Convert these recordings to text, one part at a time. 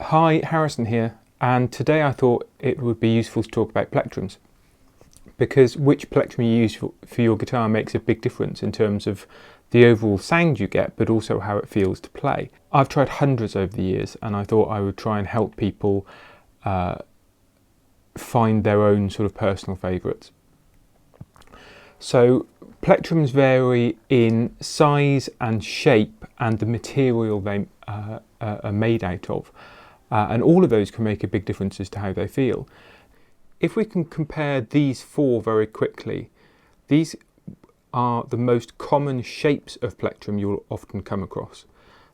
Hi, Harrison here, and today I thought it would be useful to talk about plectrums, because which plectrum you use for your guitar makes a big difference in terms of the overall sound you get, but also how it feels to play. I've tried hundreds over the years, and I thought I would try and help people find their own sort of personal favourites. So plectrums vary in size and shape and the material they are made out of. And all of those can make a big difference as to how they feel. If we can compare these four very quickly, these are the most common shapes of plectrum you'll often come across.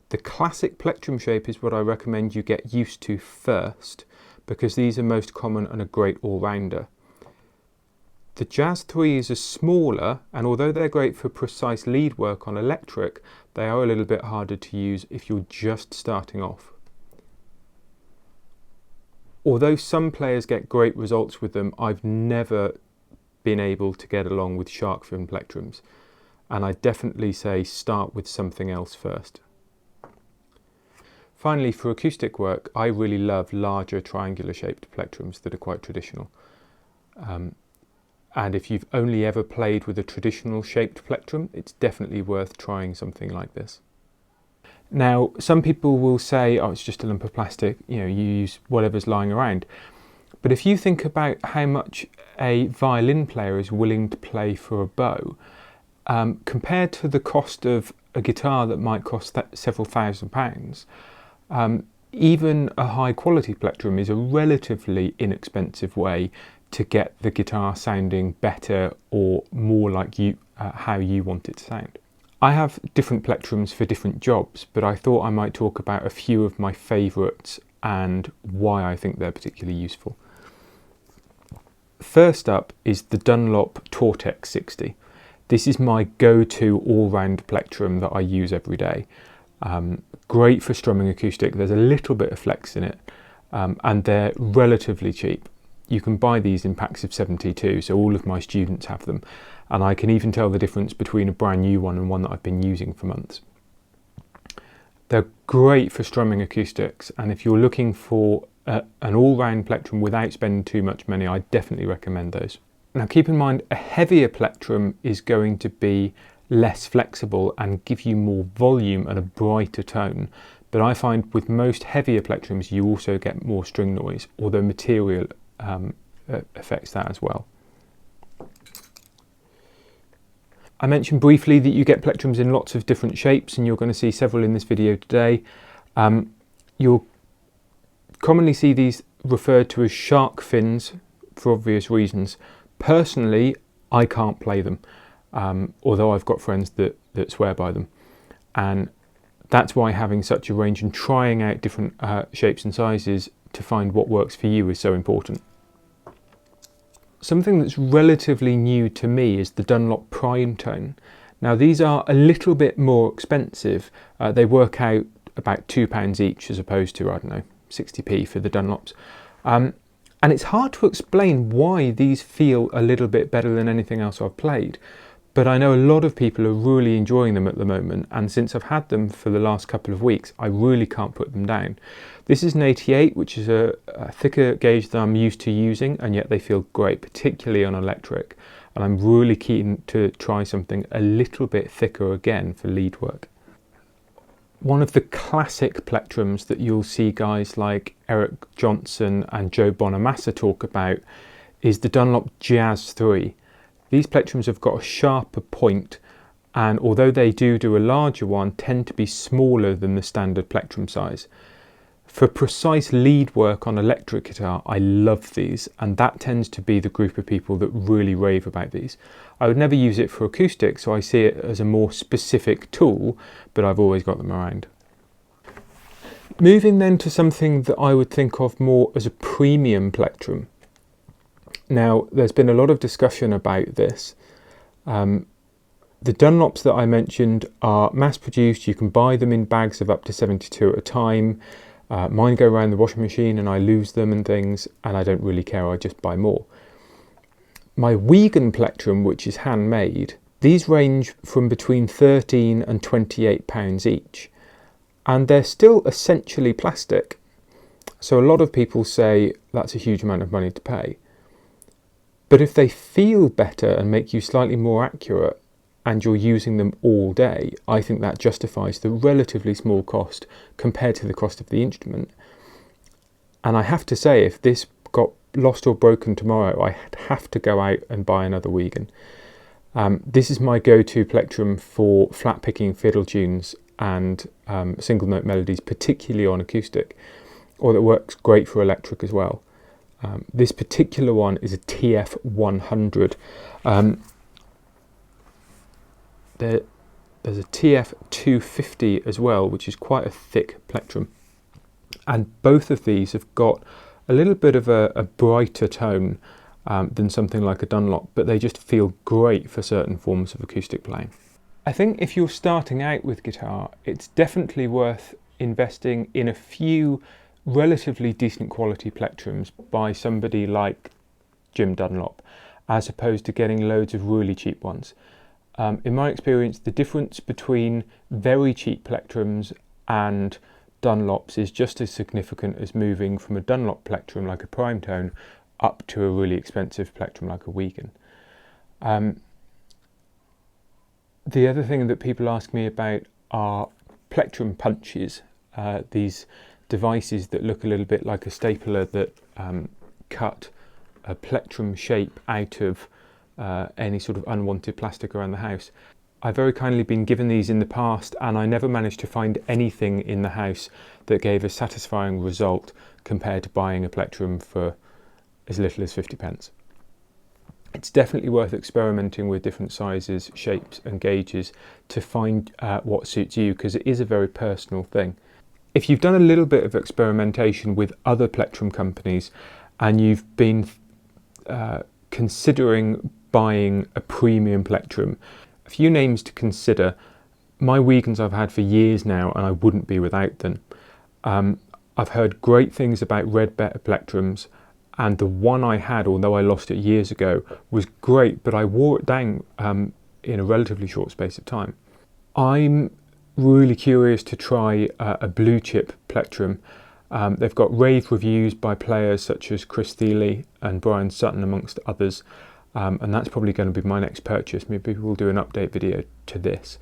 The classic plectrum shape is what I recommend you get used to first, because these are most common and a great all-rounder. The Jazz 3s are smaller, and although they're great for precise lead work on electric, they are a little bit harder to use if you're just starting off. Although some players get great results with them, I've never been able to get along with shark fin plectrums, and I definitely say start with something else first. Finally, for acoustic work, I really love larger triangular shaped plectrums that are quite traditional. And if you've only ever played with a traditional shaped plectrum, it's definitely worth trying something like this. Now, some people will say, oh, it's just a lump of plastic, you use whatever's lying around. But if you think about how much a violin player is willing to play for a bow, compared to the cost of a guitar that might cost several £1000s, even a high quality plectrum is a relatively inexpensive way to get the guitar sounding better or more like how you want it to sound. I have different plectrums for different jobs, but I thought I might talk about a few of my favourites and why I think they're particularly useful. First up is the Dunlop Tortex 60. This is my go-to all-round plectrum that I use every day. Great for strumming acoustic, there's a little bit of flex in it, and they're relatively cheap. You can buy these in packs of 72, so all of my students have them, and I can even tell the difference between a brand new one and one that I've been using for months. They're great for strumming acoustics, and if you're looking for an all-round plectrum without spending too much money, I definitely recommend those. Now keep in mind, a heavier plectrum is going to be less flexible and give you more volume and a brighter tone, but I find with most heavier plectrums you also get more string noise, although material affects that as well. I mentioned briefly that you get plectrums in lots of different shapes, and you're going to see several in this video today. You'll commonly see these referred to as shark fins for obvious reasons. Personally, I can't play them, although I've got friends that swear by them. And that's why having such a range and trying out different shapes and sizes to find what works for you is so important. Something that's relatively new to me is the Dunlop PrimeTone. Now these are a little bit more expensive. They work out about £2 each as opposed to, I don't know, 60p for the Dunlops. And it's hard to explain why these feel a little bit better than anything else I've played. But I know a lot of people are really enjoying them at the moment, and since I've had them for the last couple of weeks, I really can't put them down. This is an 88, which is a thicker gauge than I'm used to using, and yet they feel great, particularly on electric. And I'm really keen to try something a little bit thicker again for lead work. One of the classic plectrums that you'll see guys like Eric Johnson and Joe Bonamassa talk about is the Dunlop Jazz 3. These plectrums have got a sharper point, and although they do a larger one, tend to be smaller than the standard plectrum size. For precise lead work on electric guitar, I love these, and that tends to be the group of people that really rave about these. I would never use it for acoustic, so I see it as a more specific tool, but I've always got them around. Moving then to something that I would think of more as a premium plectrum. Now, there's been a lot of discussion about this. The Dunlops that I mentioned are mass-produced. You can buy them in bags of up to 72 at a time. Mine go around the washing machine and I lose them and things, and I don't really care, I just buy more. My Wegen plectrum, which is handmade, these range from between £13 and £28 each, and they're still essentially plastic. So a lot of people say that's a huge amount of money to pay. But if they feel better and make you slightly more accurate and you're using them all day, I think that justifies the relatively small cost compared to the cost of the instrument. And I have to say, if this got lost or broken tomorrow, I'd have to go out and buy another Wegen. This is my go-to plectrum for flat picking fiddle tunes and single note melodies, particularly on acoustic, or that works great for electric as well. This particular one is a TF100. There's a TF250 as well, which is quite a thick plectrum. And both of these have got a little bit of a brighter tone than something like a Dunlop, but they just feel great for certain forms of acoustic playing. I think if you're starting out with guitar, it's definitely worth investing in a few relatively decent quality plectrums by somebody like Jim Dunlop, as opposed to getting loads of really cheap ones. In my experience, the difference between very cheap plectrums and Dunlops is just as significant as moving from a Dunlop plectrum like a PrimeTone up to a really expensive plectrum like a Wegen. The other thing that people ask me about are Plectrum Punches, these devices that look a little bit like a stapler that cut a plectrum shape out of any sort of unwanted plastic around the house. I've very kindly been given these in the past, and I never managed to find anything in the house that gave a satisfying result compared to buying a plectrum for as little as 50p. It's definitely worth experimenting with different sizes, shapes and gauges to find what suits you, because it is a very personal thing. If you've done a little bit of experimentation with other plectrum companies and you've been considering buying a premium plectrum, a few names to consider. My Wegens I've had for years now, and I wouldn't be without them. I've heard great things about Red Better plectrums, and the one I had, although I lost it years ago, was great, but I wore it down in a relatively short space of time. I'm really curious to try a blue chip plectrum. They've got rave reviews by players such as Chris Thiele and Brian Sutton amongst others, and that's probably going to be my next purchase. Maybe we'll do an update video to this.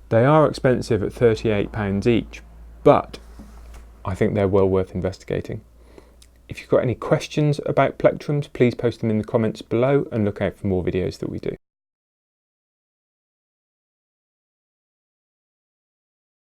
They are expensive at £38 each, but I think they're well worth investigating. If you've got any questions about plectrums, please post them in the comments below and look out for more videos that we do.